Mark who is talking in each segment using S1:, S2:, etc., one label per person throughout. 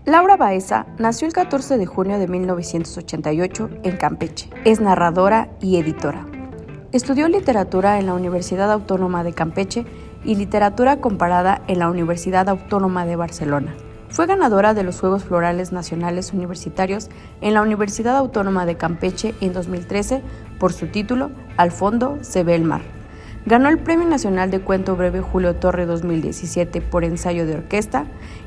S1: Laura Baeza nació el 14 de junio de 1988 en Campeche. Es narradora y editora. Estudió literatura en la Universidad Autónoma de Campeche y literatura comparada en la Universidad Autónoma de Barcelona. Fue ganadora de los Juegos Florales Nacionales Universitarios en la Universidad Autónoma de Campeche en 2013 por su título Al fondo se ve el mar. Ganó el Premio Nacional de Cuento Breve Julio Torre 2017 por ensayo de orquesta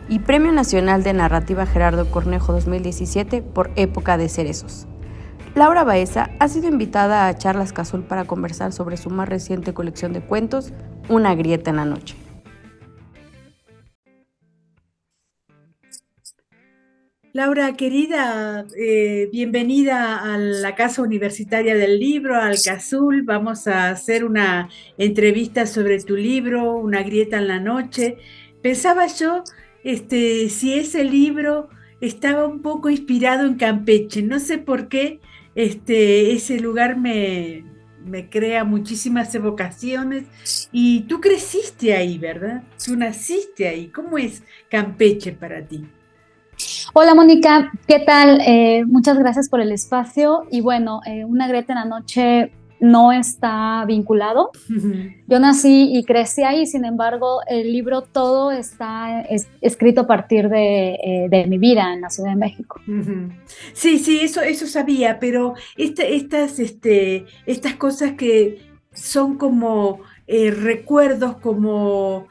S1: y Premio Nacional de Narrativa Gerardo Cornejo 2017 por Época de Cerezos. Laura Baeza ha sido invitada a Charlas Cazul para conversar sobre su más reciente colección de cuentos, Una grieta en la noche.
S2: Laura, querida, bienvenida a la Casa Universitaria del Libro, al CASUL. Vamos a hacer una entrevista sobre tu libro, Una grieta en la noche. Pensaba yo, si ese libro estaba un poco inspirado en Campeche. No sé por qué, ese lugar me crea muchísimas evocaciones. Y tú creciste ahí, ¿verdad? Tú naciste ahí. ¿Cómo es Campeche para ti?
S3: Hola Mónica, ¿qué tal? Muchas gracias por el espacio y bueno, Una grieta en la noche no está vinculado. Yo nací y crecí ahí, sin embargo, el libro todo está escrito a partir de mi vida en la Ciudad de México.
S2: Ujú. Sí, sí, eso sabía, pero estas cosas que son como recuerdos, como,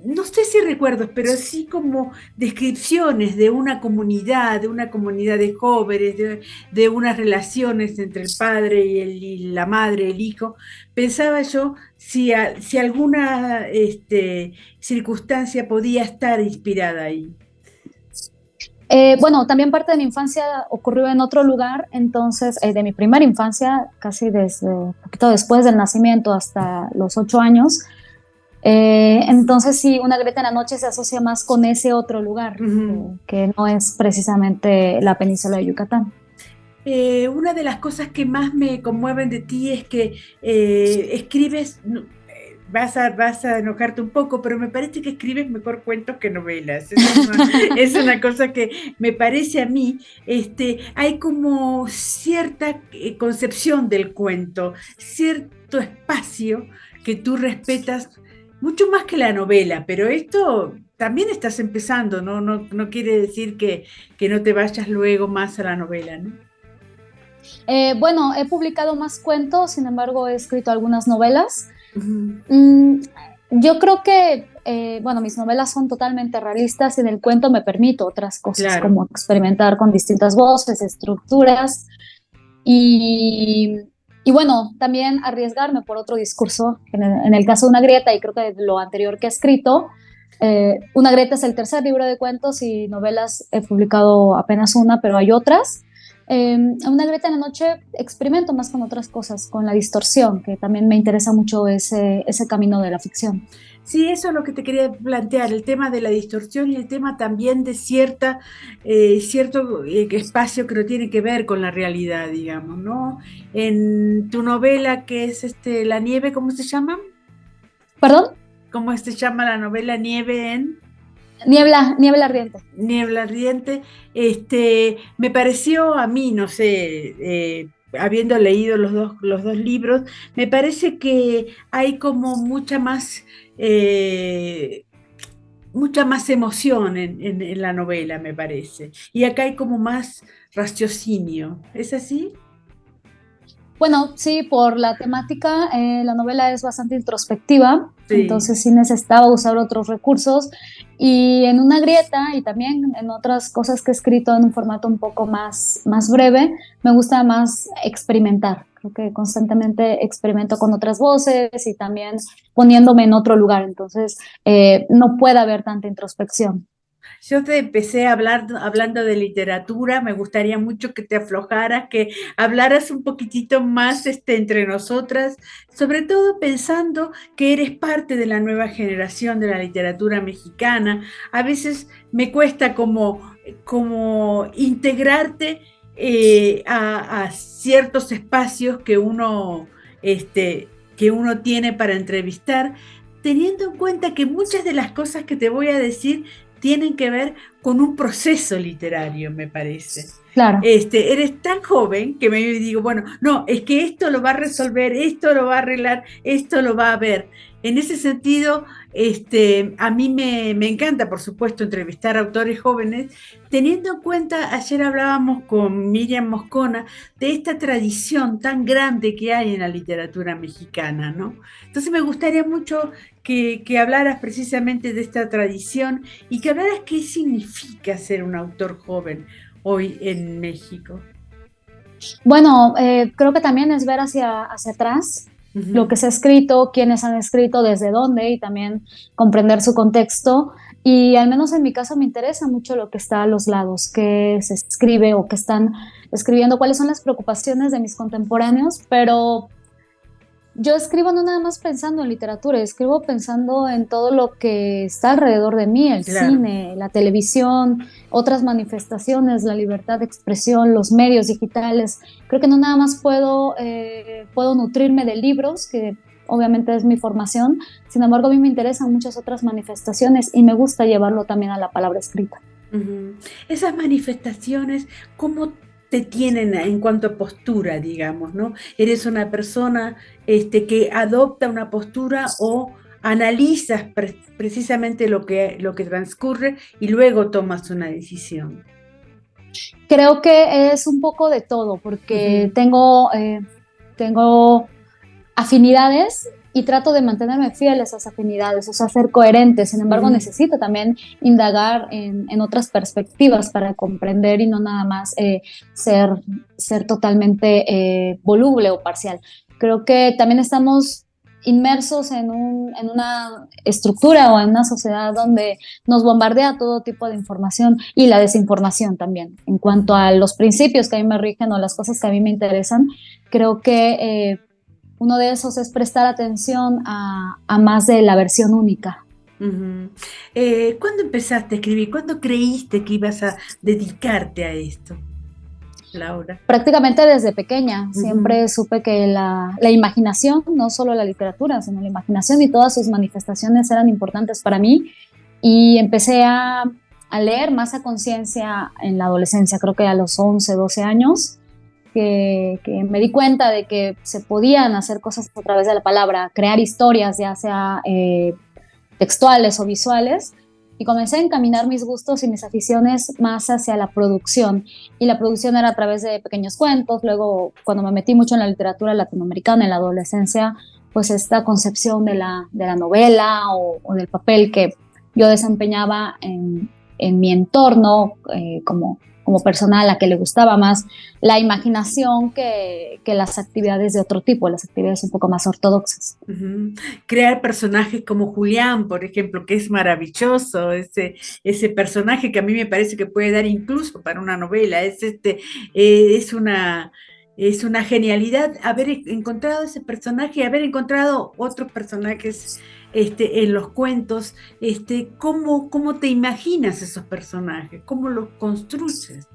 S2: no sé si recuerdos, pero sí como descripciones de una comunidad de jóvenes, de unas relaciones entre el padre y la madre, el hijo. Pensaba yo si alguna circunstancia podía estar inspirada ahí.
S3: Bueno, también parte de mi infancia ocurrió en otro lugar, entonces de mi primera infancia, casi desde un poquito después del nacimiento hasta los 8 años. Entonces sí, Una grieta en la noche se asocia más con ese otro lugar,
S2: Ujú.
S3: que no es precisamente la península de Yucatán.
S2: Una de las cosas que más me conmueven de ti es que escribes, vas a enojarte un poco, pero me parece que escribes mejor cuentos que novelas. Es una cosa que me parece a mí. Hay como cierta concepción del cuento, cierto espacio que tú respetas mucho más que la novela, pero esto también estás empezando, ¿no? No quiere decir que no te vayas luego más a la novela, ¿no?
S3: Bueno, he publicado más cuentos, sin embargo he escrito algunas novelas.
S2: Ujú.
S3: Mm, yo creo que, bueno, mis novelas son totalmente realistas y en el cuento me permito otras cosas,
S2: Claro.
S3: como experimentar con distintas voces, estructuras y, y bueno, también arriesgarme por otro discurso. En el caso de Una grieta, y creo que de lo anterior que he escrito, Una grieta es el tercer libro de cuentos y novelas he publicado apenas una, pero hay otras. Una grieta en la noche experimento más con otras cosas, con la distorsión, que también me interesa mucho ese camino de la ficción.
S2: Sí, eso es lo que te quería plantear, el tema de la distorsión y el tema también de cierto espacio que no tiene que ver con la realidad, digamos, ¿no? En tu novela que es La nieve, ¿cómo se llama?
S3: ¿Perdón?
S2: ¿Cómo se llama la novela Nieve en
S3: Niebla ardiente.
S2: Niebla Ardiente? Me pareció a mí, no sé, habiendo leído los dos libros, me parece que hay como eh, mucha más emoción en la novela, me parece. Y acá hay como más raciocinio. ¿Es así?
S3: Bueno, sí, por la temática, la novela es bastante introspectiva,
S2: Sí.
S3: entonces sí necesitaba usar otros recursos y en Una grieta y también en otras cosas que he escrito en un formato un poco más breve, me gusta más experimentar. Creo que constantemente experimento con otras voces y también poniéndome en otro lugar, entonces no puede haber tanta introspección.
S2: Yo te empecé a hablar hablando de literatura, me gustaría mucho que te aflojaras, que hablaras un poquitito más entre nosotras, sobre todo pensando que eres parte de la nueva generación de la literatura mexicana. A veces me cuesta como integrarte a ciertos espacios que uno tiene para entrevistar, teniendo en cuenta que muchas de las cosas que te voy a decir tienen que ver con un proceso literario, me parece.
S3: Claro.
S2: Eres tan joven que me digo, bueno, no, es que esto lo va a resolver, esto lo va a arreglar, esto lo va a ver. En ese sentido, a mí me encanta, por supuesto, entrevistar a autores jóvenes, teniendo en cuenta, ayer hablábamos con Miriam Moscona, de esta tradición tan grande que hay en la literatura mexicana, ¿no? Entonces me gustaría mucho que hablaras precisamente de esta tradición y que hablaras qué significa ser un autor joven hoy en México.
S3: Bueno, creo que también es ver hacia atrás lo que se ha escrito, quiénes han escrito, desde dónde, y también comprender su contexto. Y al menos en mi caso me interesa mucho lo que está a los lados, qué se escribe o qué están escribiendo, cuáles son las preocupaciones de mis contemporáneos, pero yo escribo no nada más pensando en literatura, escribo pensando en todo lo que está alrededor de mí, el
S2: Claro.
S3: cine, la televisión, otras manifestaciones, la libertad de expresión, los medios digitales. Creo que no nada más puedo nutrirme de libros, que obviamente es mi formación, sin embargo a mí me interesan muchas otras manifestaciones y me gusta llevarlo también a la palabra escrita.
S2: Uh-huh. Esas manifestaciones, ¿cómo te tienen en cuanto a postura, digamos, ¿no? ¿Eres una persona que adopta una postura o analizas precisamente lo que transcurre y luego tomas una decisión?
S3: Creo que es un poco de todo, porque tengo afinidades y trato de mantenerme fiel a esas afinidades, o sea, ser coherente. Sin embargo, necesito también indagar en otras perspectivas para comprender y no nada más ser totalmente voluble o parcial. Creo que también estamos inmersos en una estructura o en una sociedad donde nos bombardea todo tipo de información y la desinformación también. En cuanto a los principios que a mí me rigen o las cosas que a mí me interesan, creo que uno de esos es prestar atención a más de la versión única.
S2: Uh-huh. ¿Cuándo empezaste a escribir? ¿Cuándo creíste que ibas a dedicarte a esto, Laura?
S3: Prácticamente desde pequeña. Siempre supe que la imaginación, no solo la literatura, sino la imaginación y todas sus manifestaciones eran importantes para mí, y empecé a leer más a conciencia en la adolescencia, creo que a los 11, 12 años, que me di cuenta de que se podían hacer cosas a través de la palabra, crear historias, ya sea textuales o visuales, y comencé a encaminar mis gustos y mis aficiones más hacia la producción, y la producción era a través de pequeños cuentos. Luego, cuando me metí mucho en la literatura latinoamericana en la adolescencia, pues esta concepción de la novela o del papel que yo desempeñaba en mi entorno, como persona a la que le gustaba más la imaginación que las actividades de otro tipo, las actividades un poco más ortodoxas.
S2: Uh-huh. Crear personajes como Julián, por ejemplo, que es maravilloso, ese personaje que a mí me parece que puede dar incluso para una novela, es una genialidad haber encontrado ese personaje, haber encontrado otros personajes en los cuentos. ¿Cómo te imaginas esos personajes? ¿Cómo los construyes?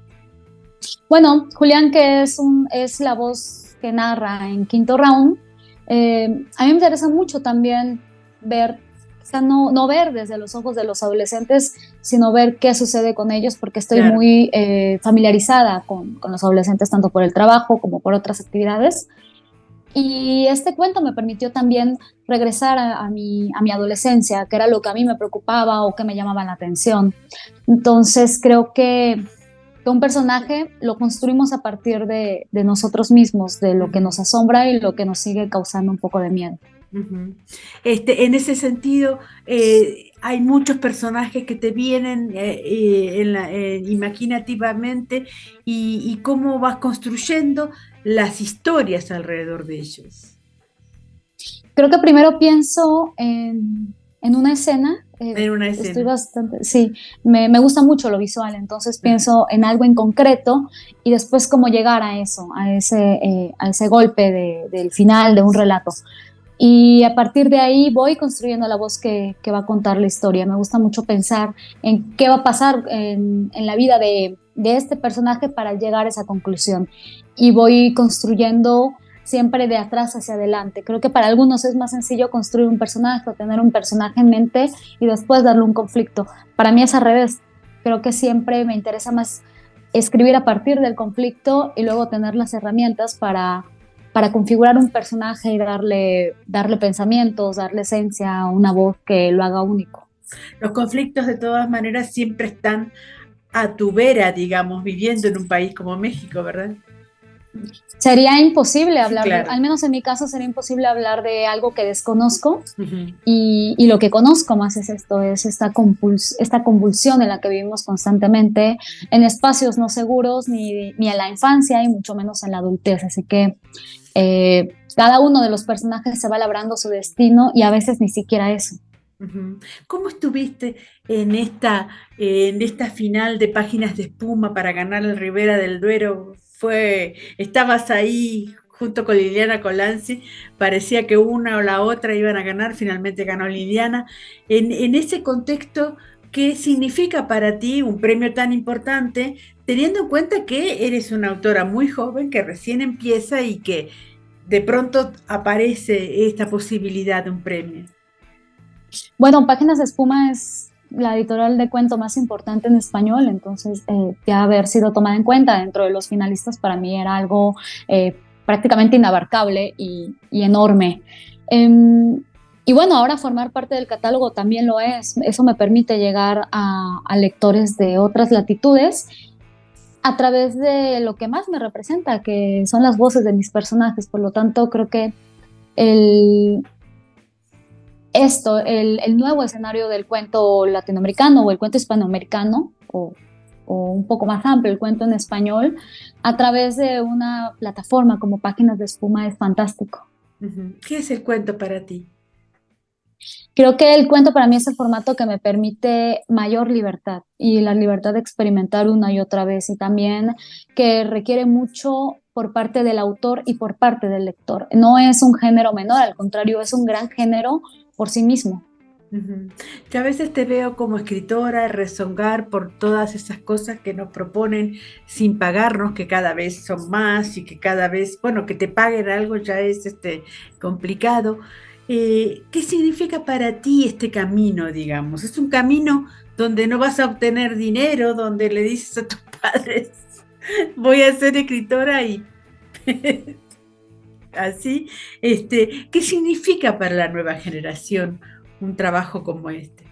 S3: Bueno, Julián, que es la voz que narra en Quinto Round, a mí me interesa mucho también ver, o sea, no ver desde los ojos de los adolescentes, sino ver qué sucede con ellos, porque estoy
S2: Claro.
S3: muy familiarizada con los adolescentes, tanto por el trabajo como por otras actividades. Y este cuento me permitió también regresar a mi adolescencia, que era lo que a mí me preocupaba o que me llamaba la atención. Entonces creo que un personaje lo construimos a partir de nosotros mismos, de lo que nos asombra y lo que nos sigue causando un poco de miedo.
S2: Uh-huh. En ese sentido, hay muchos personajes que te vienen imaginativamente, y cómo vas construyendo las historias alrededor de ellos.
S3: Creo que primero pienso en una escena.
S2: En una escena.
S3: Estoy bastante, sí, me gusta mucho lo visual, entonces pienso en algo en concreto y después cómo llegar a eso, a ese golpe del final de un relato. Y a partir de ahí voy construyendo la voz que va a contar la historia. Me gusta mucho pensar en qué va a pasar en la vida de este personaje para llegar a esa conclusión. Y voy construyendo siempre de atrás hacia adelante. Creo que para algunos es más sencillo construir un personaje o tener un personaje en mente y después darle un conflicto. Para mí es al revés. creo que siempre me interesa más escribir a partir del conflicto y luego tener las herramientas para configurar un personaje y darle pensamientos, darle esencia, una voz que lo haga único.
S2: Los conflictos de todas maneras siempre están a tu vera, digamos, viviendo en un país como México, ¿verdad?
S3: Sería imposible hablar,
S2: Sí, claro.
S3: al menos en mi caso sería imposible hablar de algo que desconozco,
S2: Uh-huh.
S3: y lo que conozco más es esto, es esta convulsión en la que vivimos constantemente, en espacios no seguros, ni en la infancia y mucho menos en la adultez, así que cada uno de los personajes se va labrando su destino y a veces ni siquiera eso.
S2: Uh-huh. ¿Cómo estuviste en esta final de Páginas de Espuma para ganar el Ribera del Duero? Estabas ahí junto con Liliana Colanzi, parecía que una o la otra iban a ganar, finalmente ganó Liliana. En ese contexto, ¿qué significa para ti un premio tan importante, teniendo en cuenta que eres una autora muy joven, que recién empieza y que de pronto aparece esta posibilidad de un premio?
S3: Bueno, Páginas de Espuma es la editorial de cuento más importante en español, entonces ya haber sido tomada en cuenta dentro de los finalistas para mí era algo prácticamente inabarcable y enorme. Y bueno, ahora formar parte del catálogo también lo es. Eso me permite llegar a lectores de otras latitudes a través de lo que más me representa, que son las voces de mis personajes. Por lo tanto, creo que el nuevo escenario del cuento latinoamericano o el cuento hispanoamericano o un poco más amplio, el cuento en español, a través de una plataforma como Páginas de Espuma es fantástico.
S2: Uh-huh. ¿Qué es el cuento para ti?
S3: Creo que el cuento para mí es el formato que me permite mayor libertad y la libertad de experimentar una y otra vez, y también que requiere mucho por parte del autor y por parte del lector. No es un género menor, al contrario, es un gran género por sí mismo.
S2: Uh-huh. Yo a veces te veo como escritora rezongar por todas esas cosas que nos proponen sin pagarnos, que cada vez son más y que cada vez, bueno, que te paguen algo ya es complicado. ¿Qué significa para ti este camino, digamos? ¿Es un camino donde no vas a obtener dinero, donde le dices a tus padres, voy a ser escritora y así? ¿Qué significa para la nueva generación un trabajo como este?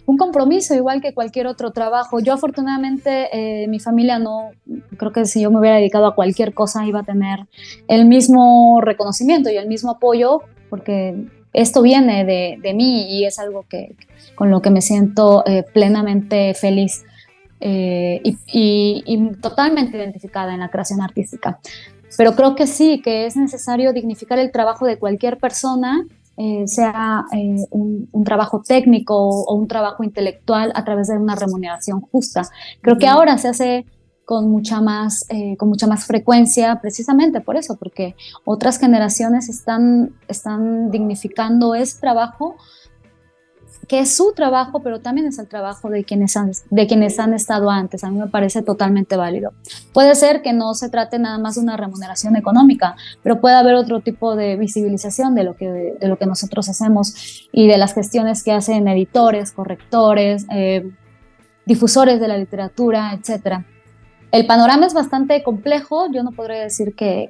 S3: Un compromiso igual que cualquier otro trabajo. Yo afortunadamente mi familia no, creo que si yo me hubiera dedicado a cualquier cosa iba a tener el mismo reconocimiento y el mismo apoyo, porque esto viene de mí y es algo con lo que me siento plenamente feliz y totalmente identificada en la creación artística. Pero creo que sí, que es necesario dignificar el trabajo de cualquier persona, sea un trabajo técnico o un trabajo intelectual, a través de una remuneración justa. Creo que ahora se hace con mucha más frecuencia, precisamente por eso, porque otras generaciones están dignificando ese trabajo, que es su trabajo, pero también es el trabajo de quienes han estado antes. A mí me parece totalmente válido. Puede ser que no se trate nada más de una remuneración económica, pero puede haber otro tipo de visibilización de lo que nosotros hacemos y de las gestiones que hacen editores, correctores, difusores de la literatura, etc. El panorama es bastante complejo. Yo no podría decir que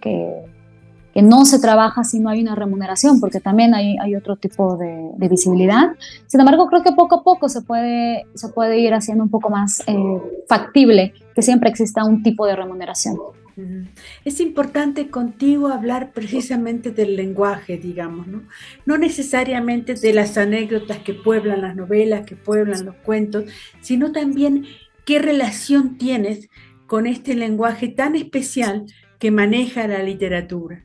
S3: no se trabaja si no hay una remuneración, porque también hay otro tipo de visibilidad. Sin embargo, creo que poco a poco se puede ir haciendo un poco más factible que siempre exista un tipo de remuneración.
S2: Es importante contigo hablar precisamente del lenguaje, digamos, ¿no? No necesariamente de las anécdotas que pueblan las novelas, que pueblan los cuentos, sino también qué relación tienes con este lenguaje tan especial que maneja la literatura.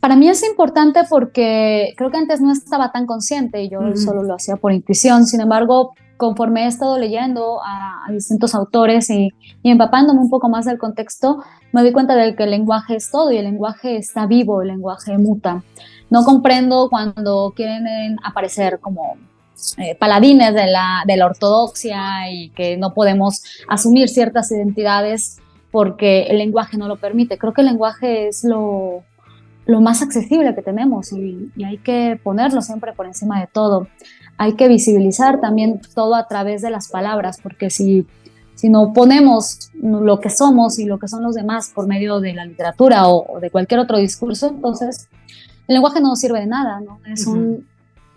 S3: Para mí es importante porque creo que antes no estaba tan consciente y yo solo lo hacía por intuición. Sin embargo, conforme he estado leyendo a distintos autores y empapándome un poco más del contexto, me doy cuenta de que el lenguaje es todo y el lenguaje está vivo, el lenguaje muta. No comprendo cuando quieren aparecer como paladines de la ortodoxia y que no podemos asumir ciertas identidades porque el lenguaje no lo permite. Creo que el lenguaje es lo lo más accesible que tenemos y hay que ponerlo siempre por encima de todo. Hay que visibilizar también todo a través de las palabras, porque si no ponemos lo que somos y lo que son los demás por medio de la literatura o de cualquier otro discurso, entonces el lenguaje no nos sirve de nada, ¿no?
S2: Ujú.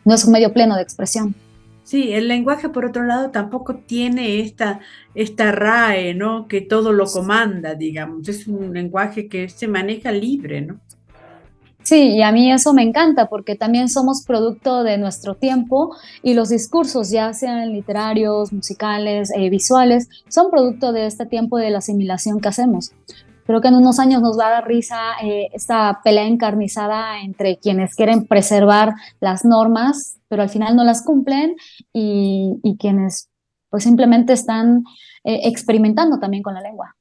S3: No es un medio pleno de expresión.
S2: Sí, el lenguaje, por otro lado, tampoco tiene esta RAE, ¿no? Que todo lo comanda, digamos. Es un lenguaje que se maneja libre, ¿no?
S3: Sí, y a mí eso me encanta porque también somos producto de nuestro tiempo y los discursos, ya sean literarios, musicales, visuales, son producto de este tiempo de la asimilación que hacemos. Creo que en unos años nos va a dar risa esta pelea encarnizada entre quienes quieren preservar las normas, pero al final no las cumplen, y quienes pues simplemente están experimentando también con la lengua.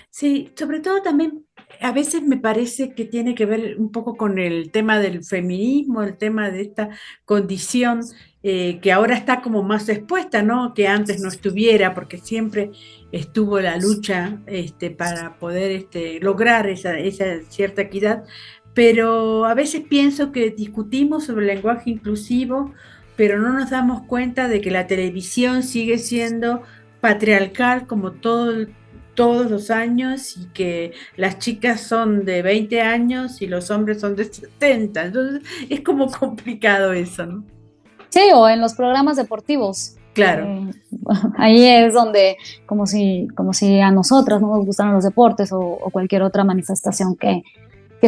S2: Sí, sobre todo también a veces me parece que tiene que ver un poco con el tema del feminismo, el tema de esta condición que ahora está como más expuesta, ¿no? Que antes no estuviera, porque siempre estuvo la lucha para poder lograr esa cierta equidad, pero a veces pienso que discutimos sobre el lenguaje inclusivo, pero no nos damos cuenta de que la televisión sigue siendo patriarcal como todos los años y que las chicas son de 20 años y los hombres son de 70. Entonces es como complicado eso, ¿no?
S3: Sí, o en los programas deportivos.
S2: Claro.
S3: Eh, Ahí es donde, como si a nosotras no nos gustaran los deportes o cualquier otra manifestación que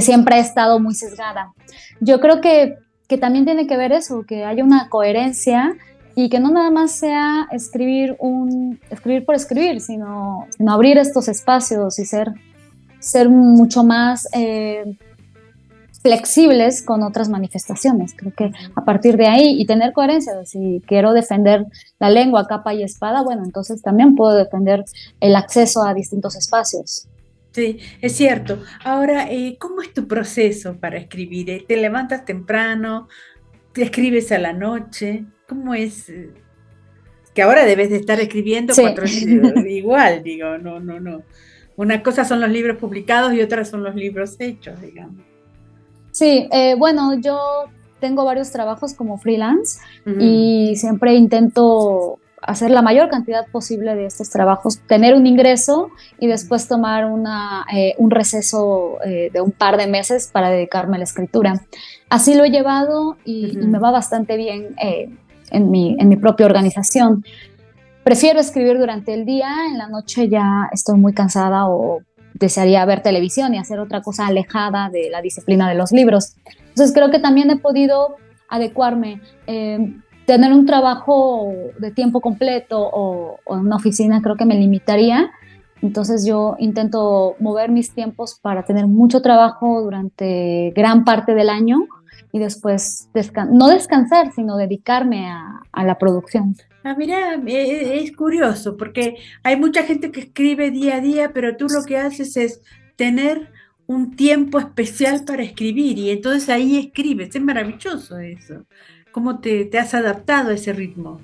S3: siempre ha estado muy sesgada. Yo creo que también tiene que ver eso, que haya una coherencia y que no nada más sea escribir por escribir, sino abrir estos espacios y ser mucho más flexibles con otras manifestaciones. Creo que
S2: Ujú.
S3: a partir de ahí y tener coherencia, de si quiero defender la lengua capa y espada, bueno, entonces también puedo defender el acceso a distintos espacios.
S2: Sí, es cierto. Ahora, ¿cómo es tu proceso para escribir? ¿Te levantas temprano? ¿Te escribes a la noche? ¿Cómo es? Que ahora debes de estar escribiendo
S3: Sí,
S2: igual, digo, no, no, no. Una cosa son los libros publicados y otras son los libros hechos, digamos.
S3: sí, bueno, yo tengo varios trabajos como freelance
S2: Ujú,
S3: y siempre intento hacer la mayor cantidad posible de estos trabajos, tener un ingreso y
S2: ujú,
S3: después tomar un receso de un par de meses para dedicarme a la escritura. Así lo he llevado y me
S2: ujú.
S3: va bastante bien en mi propia organización. Prefiero escribir durante el día, en la noche ya estoy muy cansada o desearía ver televisión y hacer otra cosa alejada de la disciplina de los libros. Entonces creo que también he podido adecuarme. Tener un trabajo de tiempo completo o en una oficina creo que me limitaría. Entonces yo intento mover mis tiempos para tener mucho trabajo durante gran parte del año y después no descansar, sino dedicarme a la producción.
S2: Ah, mira, es curioso porque hay mucha gente que escribe día a día, pero tú lo que haces es tener un tiempo especial para escribir y entonces ahí escribes. Es maravilloso eso. ¿Cómo te has adaptado a ese ritmo?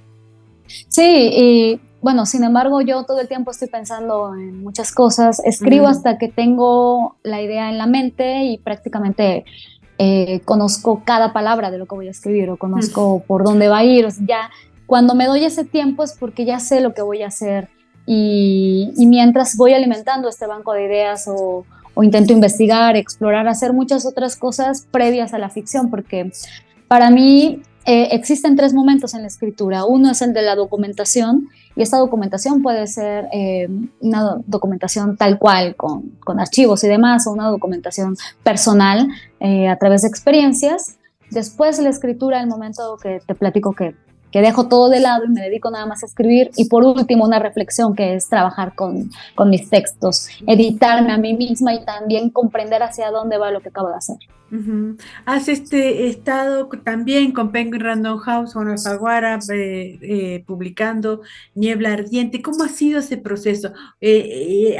S3: Sí, y bueno, sin embargo, yo todo el tiempo estoy pensando en muchas cosas, escribo
S2: Ujú,
S3: hasta que tengo la idea en la mente y prácticamente conozco cada palabra de lo que voy a escribir o
S2: ujú.
S3: conozco por dónde va a ir. O sea, ya cuando me doy ese tiempo es porque ya sé lo que voy a hacer y mientras voy alimentando este banco de ideas o intento investigar, explorar, hacer muchas otras cosas previas a la ficción, porque para mí existen tres momentos en la escritura. Uno es el de la documentación, y esta documentación puede ser una documentación tal cual, con archivos y demás, o una documentación personal a través de experiencias. Después la escritura, el momento que te platico que dejo todo de lado y me dedico nada más a escribir. Y por último, una reflexión que es trabajar con mis textos, editarme a mí misma y también comprender hacia dónde va lo que acabo de hacer.
S2: Ujú. Has estado también con Penguin Random House o en Alfaguara publicando Niebla Ardiente. ¿Cómo ha sido ese proceso?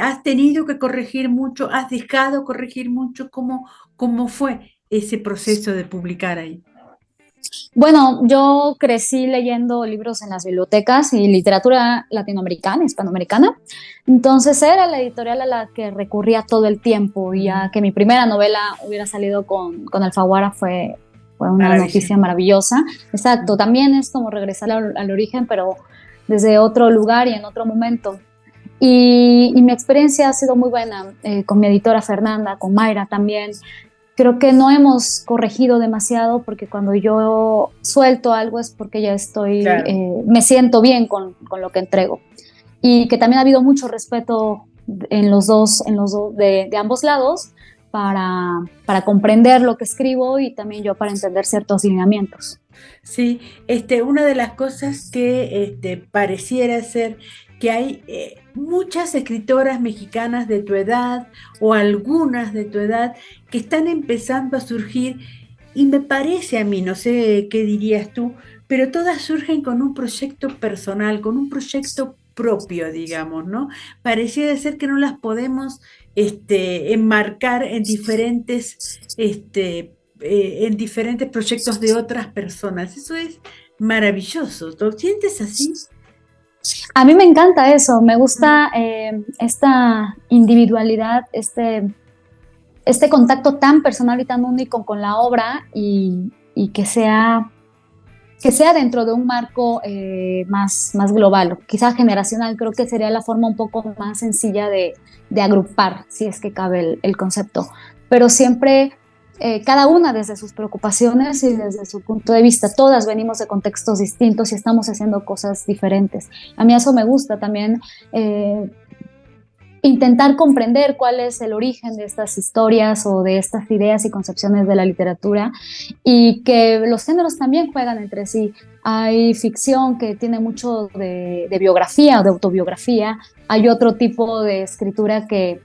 S2: ¿Has tenido que corregir mucho? ¿Has dejado corregir mucho? ¿Cómo fue ese proceso de publicar ahí?
S3: Bueno, yo crecí leyendo libros en las bibliotecas y literatura latinoamericana, hispanoamericana. Entonces era la editorial a la que recurría todo el tiempo, y ya que mi primera novela hubiera salido con Alfaguara fue una
S2: Maravilla.
S3: noticia maravillosa. Exacto, también es como regresar al origen, pero desde otro lugar y en otro momento. Y mi experiencia ha sido muy buena, con mi editora Fernanda, con Mayra también. Creo que no hemos corregido demasiado, porque cuando yo suelto algo es porque ya
S2: Claro.
S3: me siento bien con lo que entrego. Y que también ha habido mucho respeto de ambos lados para comprender lo que escribo, y también yo para entender ciertos lineamientos.
S2: Sí, una de las cosas que pareciera ser que hay muchas escritoras mexicanas de tu edad o algunas de tu edad que están empezando a surgir, y me parece a mí, no sé qué dirías tú, pero todas surgen con un proyecto personal, con un proyecto propio, digamos, ¿no? Pareciera ser que no las podemos enmarcar en diferentes proyectos de otras personas. Eso es maravilloso. ¿Lo sientes así?
S3: A mí me encanta eso, me gusta esta individualidad, este contacto tan personal y tan único con la obra, y que sea dentro de un marco más global, quizá generacional. Creo que sería la forma un poco más sencilla de agrupar, si es que cabe el concepto, pero siempre cada una desde sus preocupaciones y desde su punto de vista. Todas venimos de contextos distintos y estamos haciendo cosas diferentes. A mí eso me gusta también, intentar comprender cuál es el origen de estas historias o de estas ideas y concepciones de la literatura, y que los géneros también juegan entre sí. Hay ficción que tiene mucho de biografía o de autobiografía, hay otro tipo de escritura que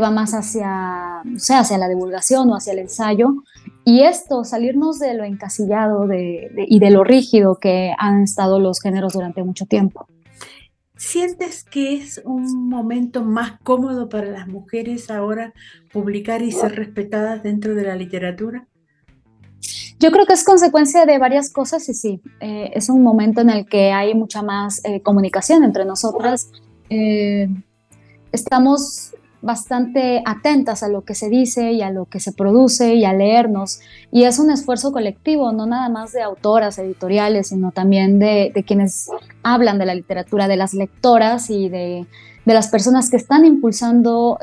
S3: va más hacia, o sea, hacia la divulgación o hacia el ensayo, y esto, salirnos de lo encasillado y de lo rígido que han estado los géneros durante mucho tiempo.
S2: ¿Sientes que es un momento más cómodo para las mujeres ahora publicar y ser respetadas dentro de la literatura?
S3: Yo creo que es consecuencia de varias cosas, y sí, es un momento en el que hay mucha más comunicación entre nosotras. Eh, Estamos bastante atentas a lo que se dice y a lo que se produce y a leernos, y es un esfuerzo colectivo, no nada más de autoras, editoriales, sino también de quienes hablan de la literatura, de las lectoras y de las personas que están impulsando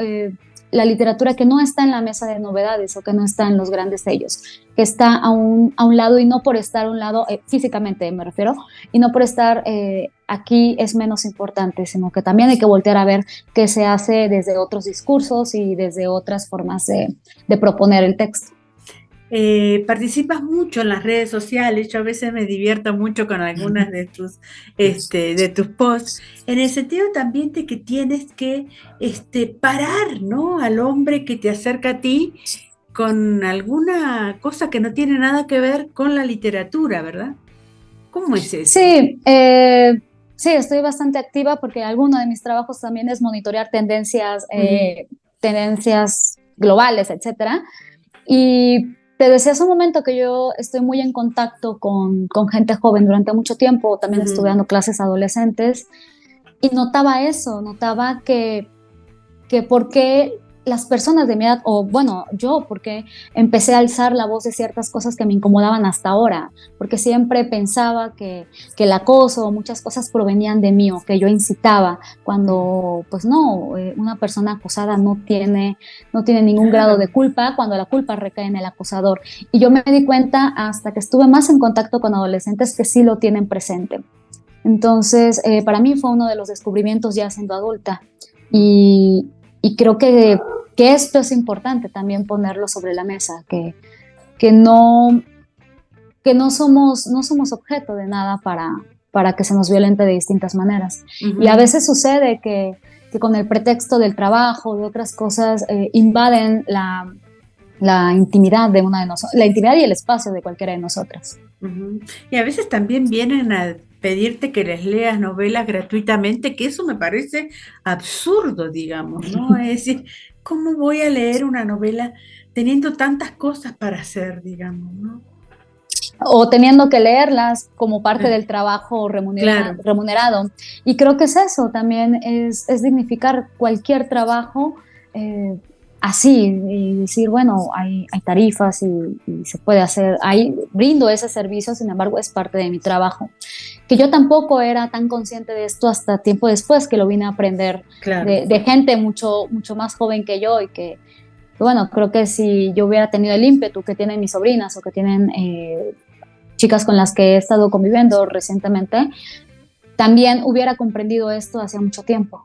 S3: la literatura, que no está en la mesa de novedades o que no está en los grandes sellos, que está a un lado, y no por estar a un lado físicamente me refiero, y no por estar aquí es menos importante, sino que también hay que voltear a ver qué se hace desde otros discursos y desde otras formas de proponer el texto.
S2: Participas mucho en las redes sociales. Yo a veces me divierto mucho con algunas de tus posts, en el sentido también de que tienes que parar, ¿no? Al hombre que te acerca a ti con alguna cosa que no tiene nada que ver con la literatura, ¿verdad? ¿Cómo es eso?
S3: Sí, sí, estoy bastante activa porque alguno de mis trabajos también es monitorear
S2: Ujú,
S3: tendencias globales, etcétera. Y te decía hace un momento que yo estoy muy en contacto con gente joven durante mucho tiempo, también estuve
S2: ujú.
S3: dando clases a adolescentes, y notaba eso, notaba que por qué las personas de mi edad, o bueno, yo, porque empecé a alzar la voz de ciertas cosas que me incomodaban hasta ahora, porque siempre pensaba que el acoso o muchas cosas provenían de mí, o que yo incitaba, cuando pues no, una persona acosada no tiene ningún grado
S2: Claro.
S3: de culpa, cuando la culpa recae en el acosador. Y yo me di cuenta hasta que estuve más en contacto con adolescentes que sí lo tienen presente. Entonces, para mí fue uno de los descubrimientos ya siendo adulta. Y, y creo que esto es importante también ponerlo sobre la mesa, que no, que no somos objeto de nada para que se nos violente de distintas maneras. Y a
S2: Ujú.
S3: veces sucede que con el pretexto del trabajo, de otras cosas, invaden la intimidad de una de nosotros, la intimidad y el espacio de cualquiera de nosotras.
S2: Ujú. Y a veces también vienen a pedirte que les leas novelas gratuitamente, que eso me parece absurdo, digamos, ¿no? Es decir, ¿cómo voy a leer una novela teniendo tantas cosas para hacer, digamos, ¿no?
S3: o teniendo que leerlas como parte
S2: Ah,
S3: del trabajo
S2: claro.
S3: remunerado. Y creo que es eso, también es dignificar cualquier trabajo eh, así y decir, bueno, hay tarifas y se puede hacer, brindo ese servicio, sin embargo, es parte de mi trabajo. Que yo tampoco era tan consciente de esto hasta tiempo después que lo vine a aprender
S2: Claro.
S3: de gente mucho más joven que yo y que bueno, creo que si yo hubiera tenido el ímpetu que tienen mis sobrinas o que tienen chicas con las que he estado conviviendo recientemente, también hubiera comprendido esto hacía mucho tiempo.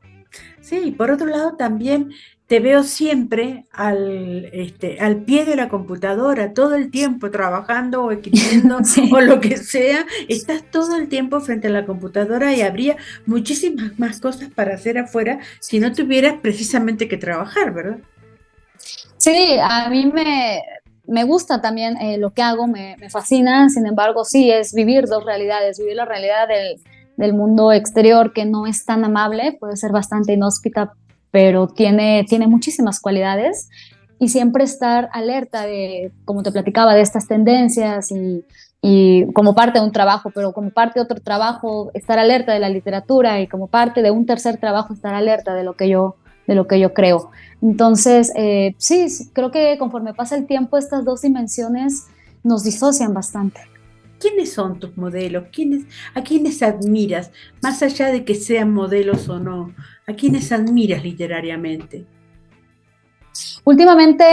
S2: Sí, por otro lado también te veo siempre al pie de la computadora, todo el tiempo trabajando o escribiendo o
S3: Sí.
S2: lo que sea, estás todo el tiempo frente a la computadora y habría muchísimas más cosas para hacer afuera si no tuvieras precisamente que trabajar, ¿verdad?
S3: Sí, a mí me gusta también lo que hago, me fascina, sin embargo, sí, es vivir dos realidades, vivir la realidad del mundo exterior que no es tan amable, puede ser bastante inhóspita, pero tiene muchísimas cualidades y siempre estar alerta de, como te platicaba, de estas tendencias y como parte de un trabajo, pero como parte de otro trabajo, estar alerta de la literatura y como parte de un tercer trabajo, estar alerta de lo que yo creo. Entonces, sí, creo que conforme pasa el tiempo, estas dos dimensiones nos disocian bastante.
S2: ¿Quiénes son tus modelos? ¿A quiénes admiras? Más allá de que sean modelos o no, ¿a quiénes admiras literariamente?
S3: Últimamente,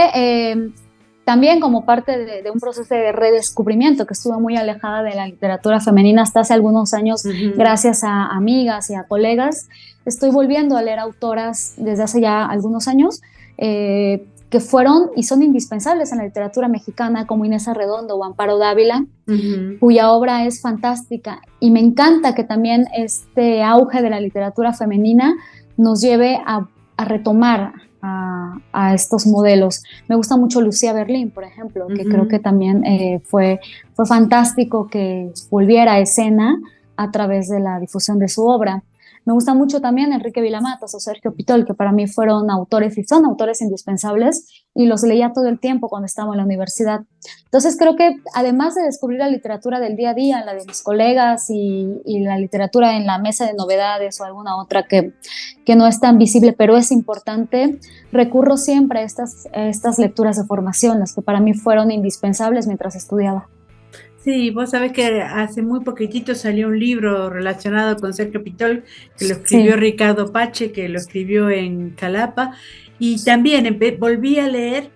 S3: también como parte de un proceso de redescubrimiento, que estuve muy alejada de la literatura femenina hasta hace algunos años,
S2: Ujú,
S3: gracias a amigas y a colegas, estoy volviendo a leer autoras desde hace ya algunos años. Que fueron y son indispensables en la literatura mexicana, como Inés Arredondo o Amparo Dávila,
S2: ujú.
S3: cuya obra es fantástica. Y me encanta que también este auge de la literatura femenina nos lleve a retomar a estos modelos. Me gusta mucho Lucía Berlín, por ejemplo, que creo que
S2: Ujú.
S3: también fue fantástico que volviera a escena a través de la difusión de su obra. Me gusta mucho también Enrique Vilamatas o Sergio Pitol, que para mí fueron autores y son autores indispensables y los leía todo el tiempo cuando estaba en la universidad. Entonces creo que además de descubrir la literatura del día a día, la de mis colegas y la literatura en la mesa de novedades o alguna otra que no es tan visible, pero es importante, recurro siempre a estas lecturas de formación, las que para mí fueron indispensables mientras estudiaba.
S2: Sí, vos sabés que hace muy poquitito salió un libro relacionado con Sergio Pitol, que lo escribió
S3: Sí.
S2: Ricardo Pache, que lo escribió en Calapa, y también volví a leer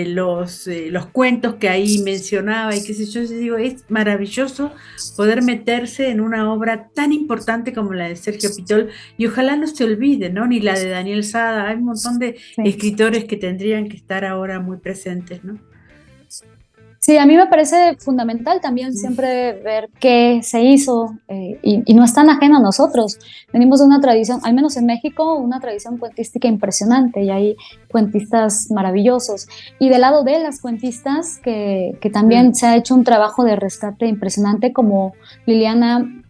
S2: los cuentos que ahí mencionaba y qué sé yo, y digo, es maravilloso poder meterse en una obra tan importante como la de Sergio Pitol, y ojalá no se olvide, ¿no? Ni la de Daniel Sada, hay un montón de
S3: Sí.
S2: escritores que tendrían que estar ahora muy presentes, ¿no?
S3: Sí, a mí me parece fundamental también siempre ver qué se hizo y no es tan ajeno a nosotros. Venimos de una tradición, al menos en México, una tradición cuentística impresionante y hay cuentistas maravillosos. Y del lado de las cuentistas, que también
S2: Mm,
S3: se ha hecho un trabajo de rescate impresionante como Liliana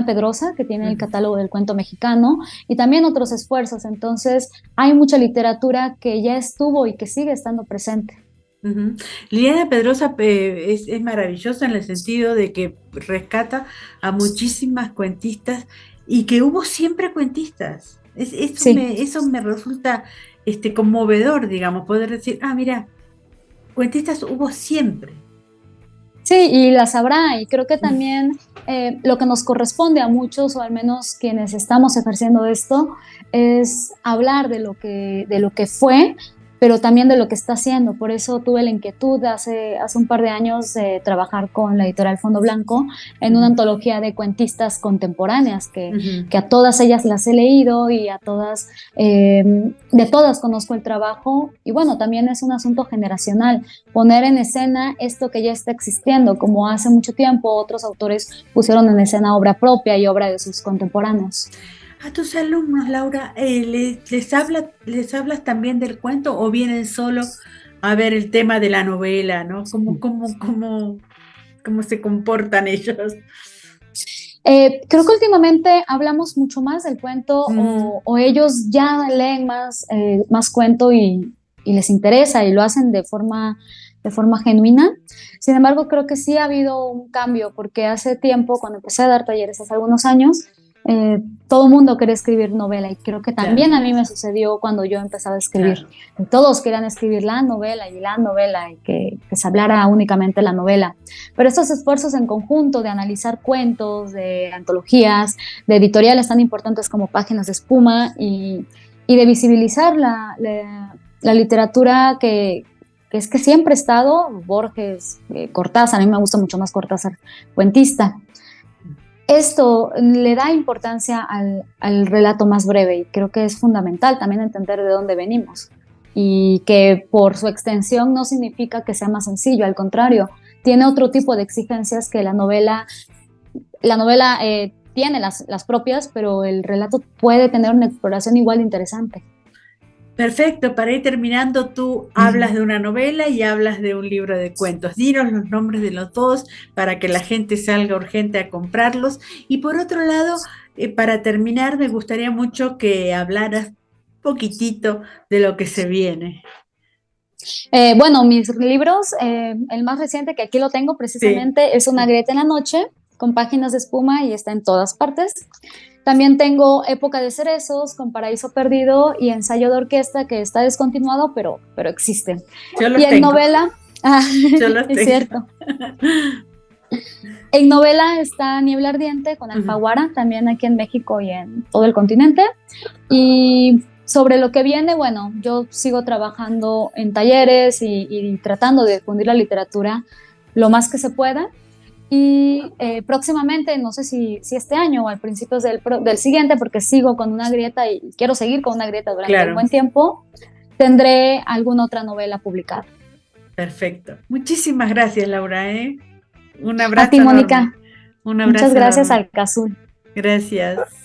S3: Pedrosa, que tiene el
S2: mm.
S3: catálogo del cuento mexicano, y también otros esfuerzos. Entonces, hay mucha literatura que ya estuvo y que sigue estando presente.
S2: Ujú. Liliana Pedrosa es maravillosa en el sentido de que rescata a muchísimas cuentistas y que hubo siempre cuentistas.
S3: Sí.
S2: Eso me resulta conmovedor, digamos, poder decir, ah, mira, cuentistas hubo siempre.
S3: Sí, y las habrá, y creo que también lo que nos corresponde a muchos, o al menos quienes estamos ejerciendo esto, es hablar de lo que fue, pero también de lo que está haciendo. Por eso tuve la inquietud hace un par de años de trabajar con la editorial Fondo Blanco en una
S2: Ujú,
S3: antología de cuentistas contemporáneas,
S2: ujú.
S3: que a todas ellas las he leído y a todas, de todas conozco el trabajo, y bueno, también es un asunto generacional poner en escena esto que ya está existiendo, como hace mucho tiempo otros autores pusieron en escena obra propia y obra de sus contemporáneos.
S2: A tus alumnos, Laura, les hablas también del cuento o vienen solo a ver el tema de la novela, ¿no? ¿Cómo se comportan ellos?
S3: Creo que últimamente hablamos mucho más del cuento
S2: Ujú,
S3: o ellos ya leen más cuento y les interesa y lo hacen de forma de forma genuina. Sin embargo, creo que sí ha habido un cambio, porque hace tiempo, cuando empecé a dar talleres hace algunos años, todo el mundo quería escribir novela, y creo que también a mí me sucedió cuando yo empezaba a escribir. Todos querían escribir la novela, y que se hablara únicamente la novela. Pero estos esfuerzos en conjunto de analizar cuentos, de antologías, de editoriales tan importantes como Páginas de Espuma, y de visibilizar la literatura que es que siempre ha estado, Borges, Cortázar, a mí me gusta mucho más Cortázar, cuentista. Esto le da importancia al relato más breve, y creo que es fundamental también entender de dónde venimos, y que por su extensión no significa que sea más sencillo, al contrario, tiene otro tipo de exigencias que la novela tiene las propias, pero el relato puede tener una exploración igual de interesante.
S2: Perfecto, para ir terminando, tú hablas de una novela y hablas de un libro de cuentos. Dinos los nombres de los dos para que la gente salga urgente a comprarlos. Y por otro lado, para terminar, me gustaría mucho que hablaras un poquitito de lo que se viene.
S3: Bueno, mis libros, el más reciente, que aquí lo tengo precisamente, es Una grieta en la noche, con Páginas de Espuma, y está en todas partes. También tengo Época de cerezos, con Paraíso perdido, y Ensayo de orquesta, que está descontinuado, pero existe.
S2: Yo los
S3: y en
S2: tengo.
S3: Novela,
S2: Yo los
S3: es
S2: tengo.
S3: cierto. En novela está Niebla ardiente, con Alfaguara, también aquí en México y en todo el continente. Y sobre lo que viene, bueno, yo sigo trabajando en talleres y tratando de difundir la literatura lo más que se pueda. Y próximamente, no sé si este año o al principio del siguiente, porque sigo con Una grieta y quiero seguir con Una grieta durante un buen tiempo, tendré alguna otra novela publicada.
S2: Perfecto. Muchísimas gracias, Laura. Un abrazo.
S3: A ti, Mónica.
S2: Un abrazo
S3: Muchas gracias
S2: enorme.
S3: al Cazul.
S2: Gracias.